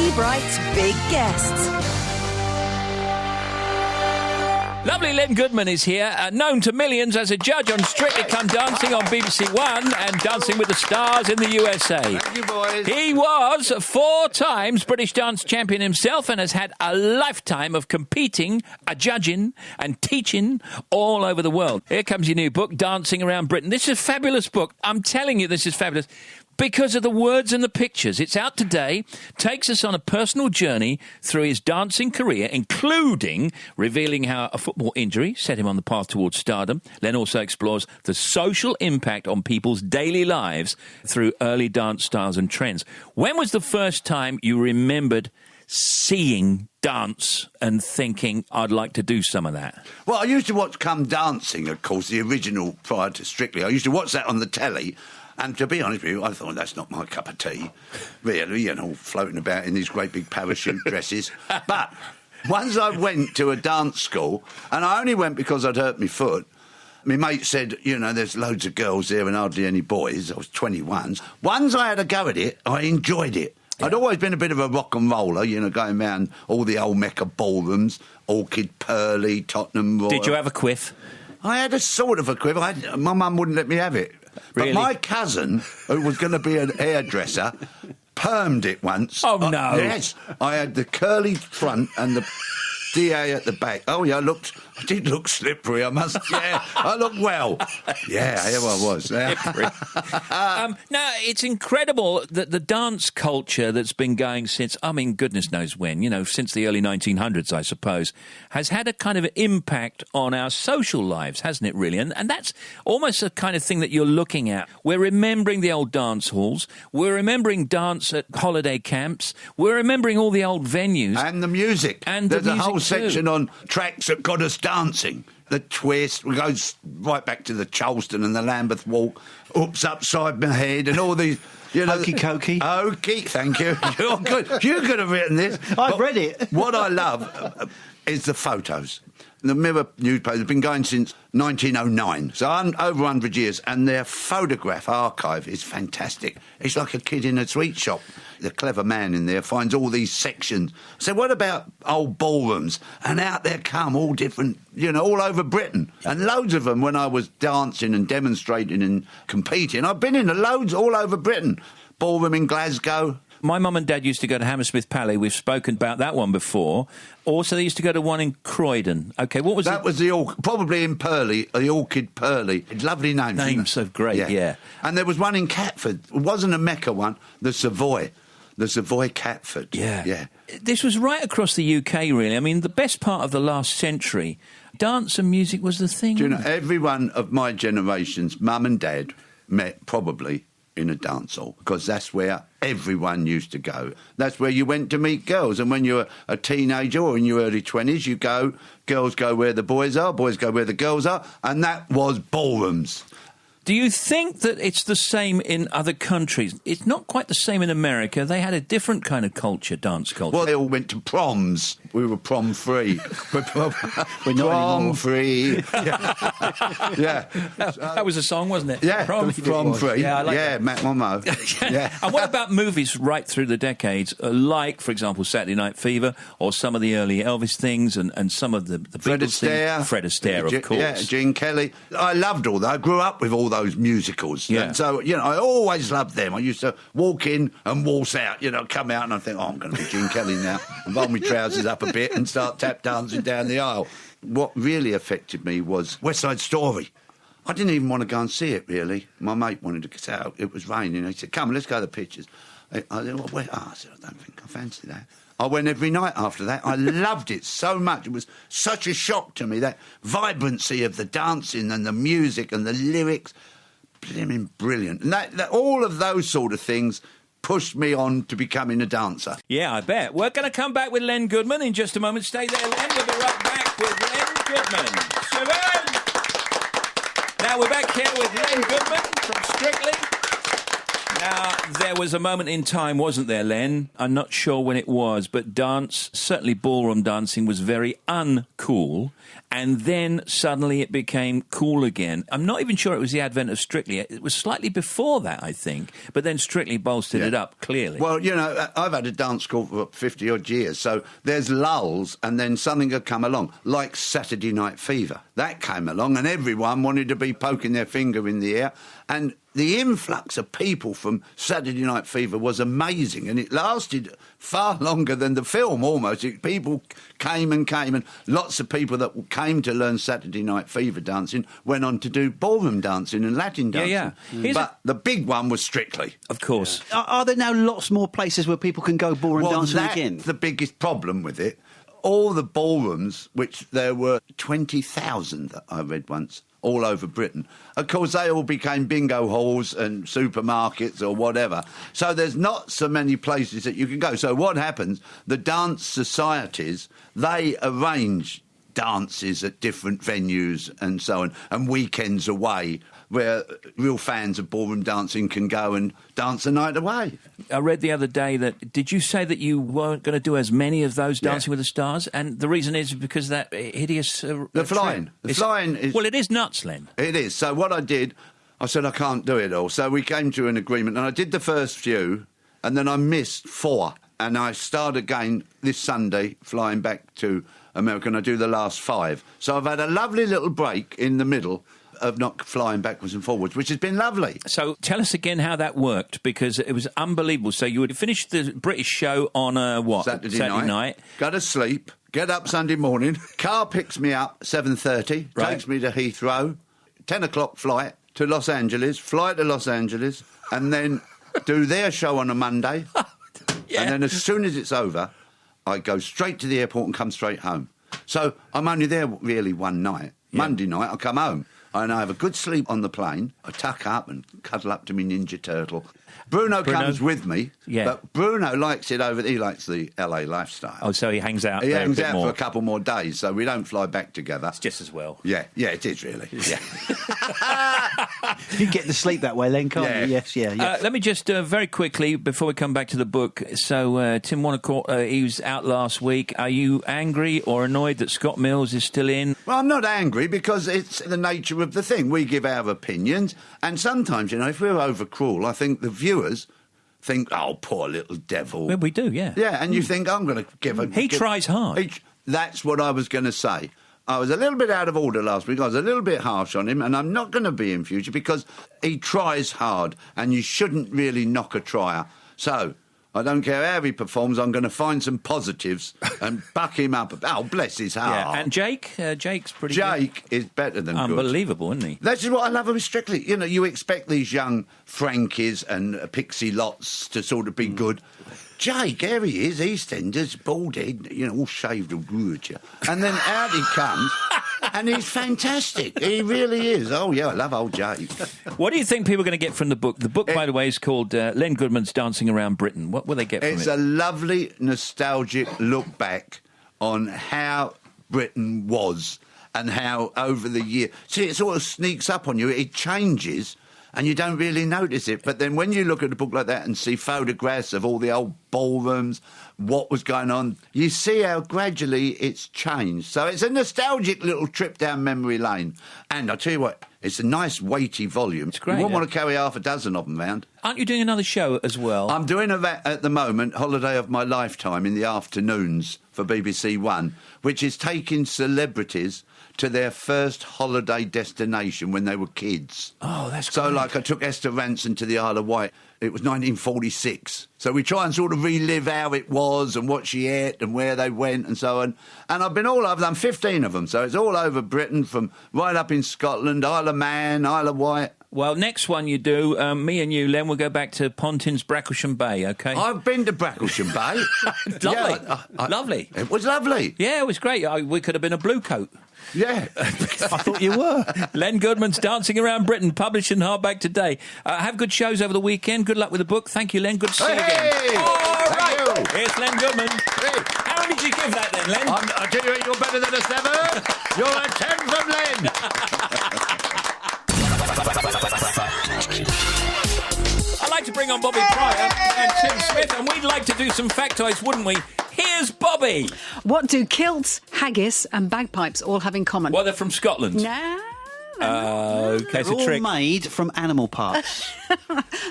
Steve Wright's big guests. Lovely Lynn Goodman is here, known to millions as a judge on Strictly Come Dancing on BBC One and Dancing with the Stars in the USA. Thank you, boys. He was 4 times British dance champion himself and has had a lifetime of competing, judging and teaching all over the world. Here comes your new book, Dancing Around Britain. This is a fabulous book. I'm telling you, this is fabulous. Because of the words and the pictures. It's out today, takes us on a personal journey through his dancing career, including revealing how a football injury set him on the path towards stardom. Len also explores the social impact on people's daily lives through early dance styles and trends. When was the first time you remembered seeing dance and thinking, I'd like to do some of that? Well, I used to watch Come Dancing, of course, the original prior to Strictly. I used to watch that on the telly. And to be honest with you, I thought that's not my cup of tea, really, floating about in these great big parachute dresses. But once I went to a dance school, and I only went because I'd hurt my foot, my mate said, there's loads of girls there and hardly any boys. I was 21. Once I had a go at it, I enjoyed it. Yeah. I'd always been a bit of a rock and roller, going round all the old Mecca ballrooms, Orchid, Pearly, Tottenham Royal. Did you have a quiff? I had a sort of a quiff. My mum wouldn't let me have it. Really? But my cousin, who was going to be an hairdresser, permed it once. Oh, no. Yes. I had the curly front and the DA at the back. Oh, yeah, I did look slippery, I must. Yeah, I looked well. Yeah, here I was. Now, it's incredible that the dance culture that's been going since, goodness knows when, since the early 1900s, I suppose, has had a kind of impact on our social lives, hasn't it, really? And that's almost the kind of thing that you're looking at. We're remembering the old dance halls. We're remembering dance at holiday camps. We're remembering all the old venues. And the music. And there's the a music whole section on tracks that got us dancing. The twist goes right back to the Charleston and the Lambeth Walk, Oops Upside My Head and all these... Hokey cokey. Okey, thank you. You're good. You could have written this. I've read it. What I love is the photos. The Mirror newspaper has been going since 1909, so over 100 years, and their photograph archive is fantastic. It's like a kid in a sweet shop. The clever man in there finds all these sections. So what about old ballrooms? And out there come all different, all over Britain. And loads of them when I was dancing and demonstrating and competing. I've been in loads all over Britain. Ballroom in Glasgow. My mum and dad used to go to Hammersmith Palais. We've spoken about that one before. Also, they used to go to one in Croydon. OK, what was that? Was probably in Pearly, the Orchid Pearly. Lovely names. Names so great, yeah. And there was one in Catford. It wasn't a Mecca one, the Savoy. The Savoy Catford. Yeah. This was right across the UK, really. The best part of the last century, dance and music was the thing. Do you know, everyone of my generation's mum and dad met probably in a dance hall, because that's where everyone used to go. That's where you went to meet girls. And when you're a teenager or in your early 20s, girls go where the boys are, boys go where the girls are, and that was ballrooms. Do you think that it's the same in other countries? It's not quite the same in America. They had a different kind of culture, dance culture. Well, they all went to proms. We were prom-free. We're not prom-free. Yeah. That was a song, wasn't it? Yeah, prom-free. Yeah, I like that. Matt Monmo. Yeah. And what about movies right through the decades, like, for example, Saturday Night Fever, or some of the early Elvis things, and some of the Fred Beatles things? Fred Astaire, of course. Yeah, Gene Kelly. I loved all that. I grew up with all those musicals. Yeah. And so, I always loved them. I used to walk in and waltz out, come out and I think, I'm going to be Gene Kelly now. And roll my trousers up a bit and start tap dancing down the aisle. What really affected me was West Side Story. I didn't even want to go and see it, really. My mate wanted to get out. It was raining. He said, come, let's go to the pictures. I said, I said, I don't think I fancy that. I went every night after that. I loved it so much. It was such a shock to me, that vibrancy of the dancing and the music and the lyrics. Brilliant. And that all of those sort of things pushed me on to becoming a dancer. Yeah, I bet. We're going to come back with Len Goodman in just a moment. Stay there, Len. We'll be right back with Len Goodman. Now we're back here with Len Goodman from Strictly. Now, there was a moment in time, wasn't there, Len? I'm not sure when it was, but dance, certainly ballroom dancing, was very uncool. And then suddenly it became cool again. I'm not even sure it was the advent of Strictly. It was slightly before that, I think. But then Strictly bolstered it up, clearly. Well, you know, I've had a dance school for 50-odd years, so there's lulls and then something had come along, like Saturday Night Fever. That came along and everyone wanted to be poking their finger in the air. And the influx of people from Saturday Night Fever was amazing, and it lasted far longer than the film, almost. People came and lots of people that came to learn Saturday Night Fever dancing went on to do ballroom dancing and Latin dancing. Yeah. But the big one was Strictly. Of course. Are there now lots more places where people can go ballroom dancing again? That's the biggest problem with it. All the ballrooms, which there were 20,000 that I read once, all over Britain. Of course, they all became bingo halls and supermarkets or whatever. So there's not so many places that you can go. So what happens, the dance societies, they arrange dances at different venues and so on, and weekends away, where real fans of ballroom dancing can go and dance the night away. I read the other day that, did you say that you weren't going to do as many of those Dancing with the Stars? And the reason is because that hideous... The flying. The flying is... Well, it is nuts, Len. It is. So what I did, I said I can't do it all. So we came to an agreement, and I did the first few, and then I missed 4. And I start again this Sunday, flying back to America, and I do the last 5. So I've had a lovely little break in the middle of not flying backwards and forwards, which has been lovely. So tell us again how that worked, because it was unbelievable. So you would finish the British show on Saturday night. Go to sleep, get up Sunday morning, car picks me up 7:30, Right. takes me to Heathrow, 10 o'clock flight to Los Angeles, fly to Los Angeles, and then do their show on a Monday. Yeah. And then as soon as it's over, I go straight to the airport and come straight home. So I'm only there really one night. Monday night I come home. And I have a good sleep on the plane. I tuck up and cuddle up to me Ninja Turtle. Bruno comes with me, but Bruno likes it over... He likes the LA lifestyle. Oh, so he hangs out He there hangs a bit out more. for a couple more days, so we don't fly back together. It's just as well. Yeah, it is really. Yeah. You get to sleep that way, Len, can't you? Yes, yeah. Let me just very quickly, before we come back to the book, so Tim Wanacourt, he was out last week. Are you angry or annoyed that Scott Mills is still in? Well, I'm not angry because it's the nature of the thing. We give our opinions, and sometimes, you know, if we're over cruel, I think the viewers think, oh, poor little devil. Well, we do, yeah. Yeah, and you think, I'm going to give a... He tries hard. That's what I was going to say. I was a little bit out of order last week. I was a little bit harsh on him, and I'm not going to be in future because he tries hard, and you shouldn't really knock a trier. So... I don't care how he performs, I'm going to find some positives and buck him up. Oh, bless his heart. Yeah. And Jake? Jake's pretty Jake is better than good. Unbelievable, isn't he? That's what I love with Strictly. You know, you expect these young Frankies and Pixie Lots to sort of be good. Jake, there he is, EastEnders, bald head, you know, all shaved and good. And then out he comes, and he's fantastic. He really is. Oh, yeah, I love old Jake. What do you think people are going to get from the book? The book, by the way, is called Len Goodman's Dancing Around Britain. What will they get from it? It's a lovely, nostalgic look back on how Britain was and how over the year... See, it sort of sneaks up on you. It changes... and you don't really notice it. But then when you look at a book like that and see photographs of all the old ballrooms, what was going on, you see how gradually it's changed. So it's a nostalgic little trip down memory lane. And I tell you what, it's a nice weighty volume. It's great. You wouldn't want to carry half a dozen of them round. Aren't you doing another show as well? I'm doing that at the moment, Holiday of My Lifetime, in the afternoons for BBC One, which is taking celebrities to their first holiday destination when they were kids. Oh, that's So, great. like, I took Esther Ranson to the Isle of Wight. It was 1946. So we try and sort of relive how it was and what she ate and where they went and so on. And I've done 15 of them. So it's all over Britain, from right up in Scotland, Isle of Man, Isle of Wight. Well, next one you do, me and you, Len, we'll go back to Pontin's Bracklesham Bay, OK? I've been to Bracklesham Bay. Lovely. Yeah, Lovely. It was lovely. Yeah, it was great. We could have been a blue coat. Yeah. I thought you were. Len Goodman's Dancing Around Britain, published in hardback today. Have good shows over the weekend. Good luck with the book. Thank you, Len. Good to see you again. All right. Thank you. Here's Len Goodman. Hey. How did you give that then, Len? I tell you what, you're better than a 7. You're a 10 from Len. I like to bring on do some factoids, wouldn't we? Here's Bobby. What do kilts, haggis and bagpipes all have in common? Well, they're from Scotland. Okay, They're all made from animal parts.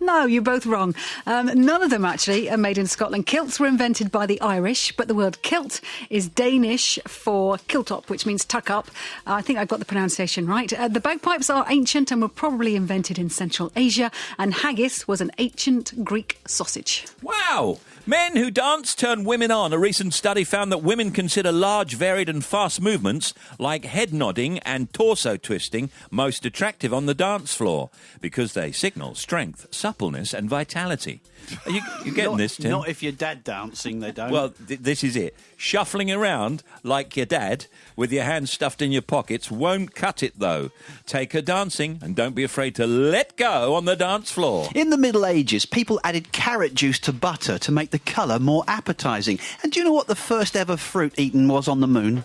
No, you're both wrong. None of them actually are made in Scotland. Kilts were invented by the Irish, but the word kilt is Danish for kiltop, which means tuck up. I think I got the pronunciation right. The bagpipes are ancient and were probably invented in Central Asia, and haggis was an ancient Greek sausage. Wow! Men who dance turn women on. A recent study found that women consider large, varied and fast movements like head nodding and torso twisting most attractive on the dance floor because they signal strength, suppleness and vitality. Are you getting this, Tim? Not if you're dad dancing, they don't. Well, this is it. Shuffling around like your dad with your hands stuffed in your pockets won't cut it, though. Take her dancing and don't be afraid to let go on the dance floor. In the Middle Ages, people added carrot juice to butter to make the colour more appetising. And do you know what the first ever fruit eaten was on the moon?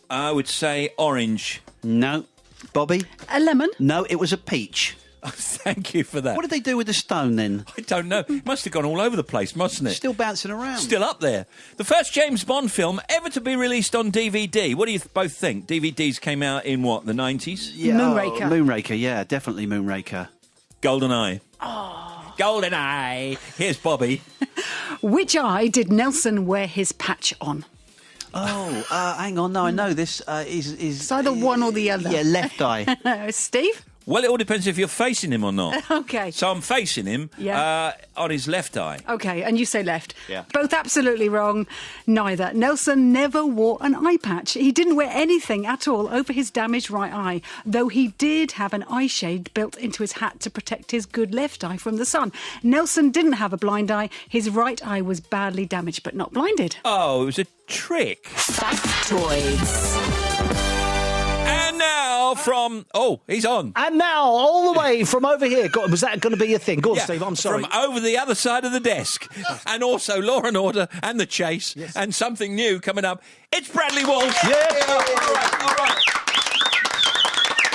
I would say orange. No. Bobby? A lemon? No, it was a peach. Oh, thank you for that. What did they do with the stone then? I don't know. It must have gone all over the place, mustn't it? Still bouncing around. Still up there. The first James Bond film ever to be released on DVD. What do you both think? DVDs came out in what, the 90s? Yeah, Moonraker. Moonraker, yeah, definitely Moonraker. GoldenEye. Oh. GoldenEye. Here's Bobby. Which eye did Nelson wear his patch on? Oh, hang on, no, I know this is... It's either one or the other. Yeah, left eye. Steve? Well, it all depends if you're facing him or not. Okay. So I'm facing him on his left eye. Okay, and you say left. Yeah. Both absolutely wrong. Neither. Nelson never wore an eye patch. He didn't wear anything at all over his damaged right eye, though he did have an eye shade built into his hat to protect his good left eye from the sun. Nelson didn't have a blind eye. His right eye was badly damaged, but not blinded. Oh, it was a trick. Factoids. And now from... Oh, he's on. And now, all the way from over here. God, was that going to be your thing? Go on, Yeah, Steve, I'm sorry. From over the other side of the desk. And also Law and Order and The Chase and something new coming up. It's Bradley Walsh.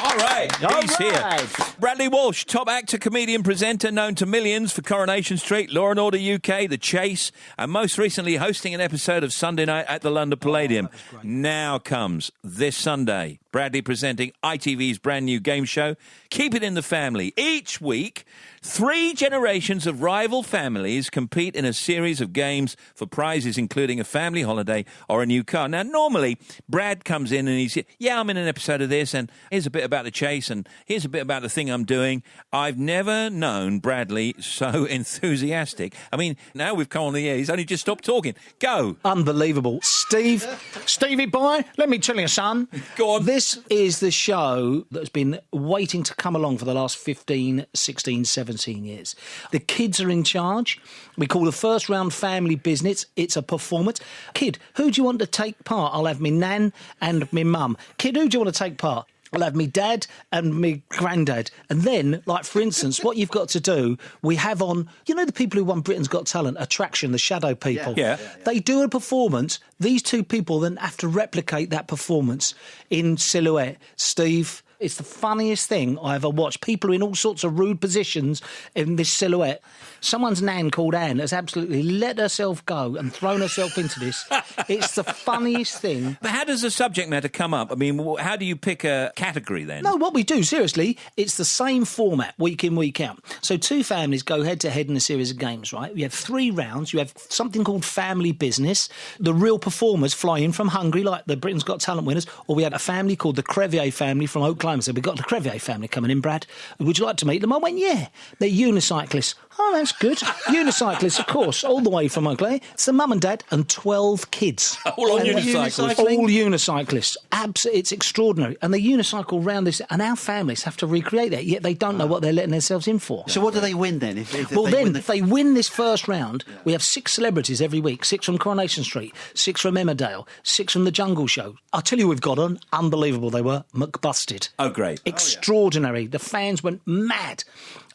All right, he's here. Bradley Walsh, top actor, comedian, presenter, known to millions for Coronation Street, Law and Order UK, The Chase, and most recently hosting an episode of Sunday Night at the London Palladium. Now comes this Sunday, Bradley presenting ITV's brand new game show, Keep It in the Family. Each week, 3 generations of rival families compete in a series of games for prizes, including a family holiday or a new car. Now, normally, Brad comes in and he's, I'm in an episode of this, and here's a bit about The Chase, and here's a bit about the thing I'm doing. I've never known Bradley so enthusiastic. I mean, now we've come on the air, he's only just stopped talking. Go. Unbelievable. Stevie boy, let me tell you, son. Go on. This is the show that's been waiting to come along for the last 15, 16, 17 years. The kids are in charge. We call the first round family business. It's a performance. Kid, who do you want to take part? I'll have me nan and me mum. Kid, who do you want to take part? I'll have me dad and me granddad. And then, like, for instance, what you've got to do, we have on, you know the people who won Britain's Got Talent, Attraction, the shadow people? Yeah. They do a performance. These 2 people then have to replicate that performance in silhouette. Steve, it's the funniest thing I ever watched. People are in all sorts of rude positions in this silhouette. Someone's nan called Anne has absolutely let herself go and thrown herself into this. It's the funniest thing. But how does the subject matter come up? I mean, how do you pick a category then? No, what we do, seriously, it's the same format week in, week out. So 2 families go head-to-head in a series of games, right? We have 3 rounds. You have something called family business. The real performers fly in from Hungary, like the Britain's Got Talent winners, or we had a family called the Crevier family from Oklahoma. So we've got the Crevier family coming in, Brad. Would you like to meet them? I went, yeah. They're unicyclists. Oh, that's good. Unicyclists, of course, all the way from Oakley. It's the mum and dad and 12 kids. All on unicycles. All unicyclists. It's extraordinary. And they unicycle round this, and our families have to recreate that, yet they don't know what they're letting themselves in for. So what do they win then? If they win this first round, we have 6 celebrities every week. 6 from Coronation Street, 6 from Emmerdale, 6 from The Jungle Show. I'll tell you who we've got on. Unbelievable they were. McBusted. Oh, great. Extraordinary. The fans went mad.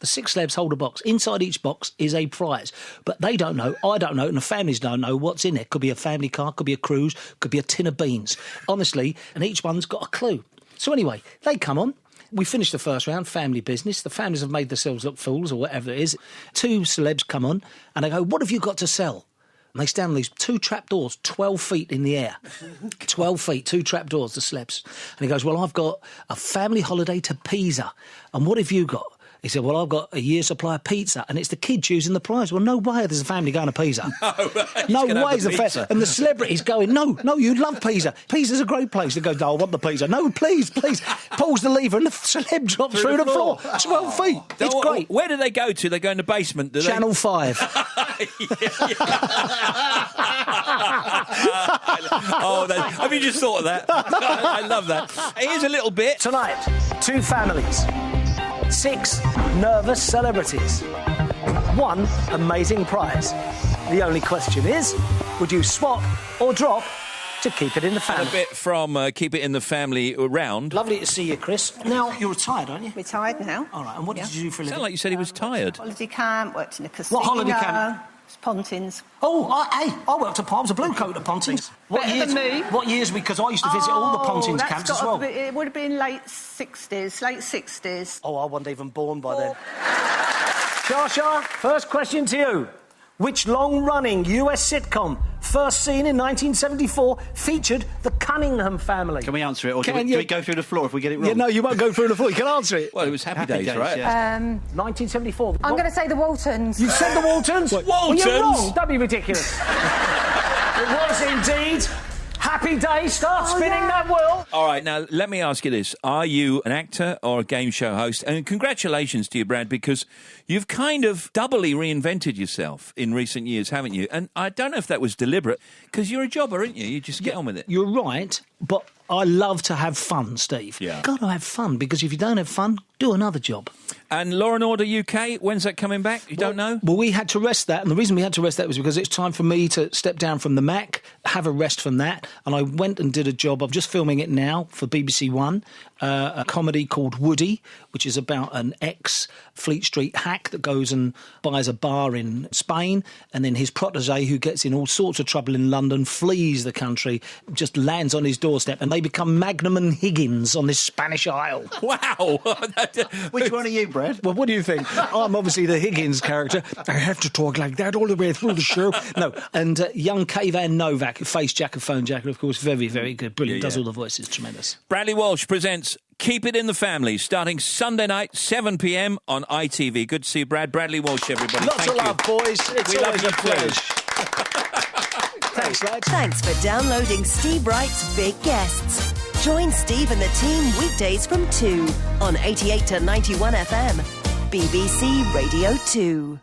The 6 celebs hold a box. Inside each box is a prize. But they don't know, I don't know, and the families don't know what's in it. Could be a family car, could be a cruise, could be a tin of beans. Honestly, and each one's got a clue. So anyway, they come on. We finished the first round, family business. The families have made themselves look fools or whatever it is. 2 celebs come on and they go, what have you got to sell? And they stand on these 2 trapdoors, 12 feet in the air. 12 feet, 2 trapdoors, the celebs. And he goes, well, I've got a family holiday to Pisa. And what have you got? He said, well, I've got a year's supply of pizza, and it's the kid choosing the prize. Well, no way there's a family going to Pisa. No way is a family. And the celebrity's going, no, you love Pisa. Pisa's a great place. They go, no, I want the pizza. No, please. Pulls the lever, and the celeb drops through the floor. 12 feet. It's great. Where do they go to? They go in the basement, do they? Channel 5. Have you just thought of that? I love that. Here's a little bit. Tonight, 2 families, 6 nervous celebrities, 1 amazing prize. The only question is, would you swap or drop to keep it in the family? A bit from Keep It in the Family round. Lovely to see you, Chris. Now, you're retired, aren't you? Retired now. All right, and what did you do for a living? Sounded like you said he was tired. Holiday camp, worked in a casino. What holiday camp? Pontins. Oh, I worked at Palms, a blue coat at Pontins. What years? Because I used to visit all the Pontins camps as well. It would have been late 60s. Oh, I wasn't even born by then. Shasha, first question to you. Which long-running US sitcom, first seen in 1974, featured the Cunningham family? Can we answer it, or do we go through the floor if we get it wrong? Yeah, no, you won't go through the floor. You can answer it. Well, it was Happy Days, right? Yeah. 1974. I'm going to say the Waltons. You said the Waltons? What? Well, you're Waltons? wrong. Don't be ridiculous. It was indeed. Happy Days. Start spinning that wheel. All right, now, let me ask you this. Are you an actor or a game show host? And congratulations to you, Brad, because you've kind of doubly reinvented yourself in recent years, haven't you? And I don't know if that was deliberate, because you're a jobber, aren't you? You just get on with it. You're right, but I love to have fun, Steve. Yeah. Got to have fun, because if you don't have fun, do another job. And Law & Order UK, when's that coming back? You don't know? Well, we had to rest that, and the reason we had to rest that was because it's time for me to step down from the Mac, have a rest from that, and I went and did a job. I'm just filming it now for BBC One, a comedy called Woody, which is about an ex-Fleet Street hack that goes and buys a bar in Spain, and then his protégé, who gets in all sorts of trouble in London, flees the country, just lands on his doorstep, and they become Magnum and Higgins on this Spanish Isle. Wow! Which one are you, Brad? Well, what do you think? I'm obviously the Higgins character. I have to talk like that all the way through the show. No, and young Kayvan Novak, who faced Jack of Phone Jack, of course, very, very good. Brilliant, does all the voices, tremendous. Bradley Walsh presents Keep It in the Family, starting Sunday night, 7 p.m. on ITV. Good to see you, Brad. Bradley Walsh, everybody. Lots Thank of you. love, boys. It's We love always you a too. pleasure. Thanks, lads. Thanks for downloading Steve Wright's Big Guests. Join Steve and the team weekdays from 2 on 88 to 91 FM. BBC Radio 2.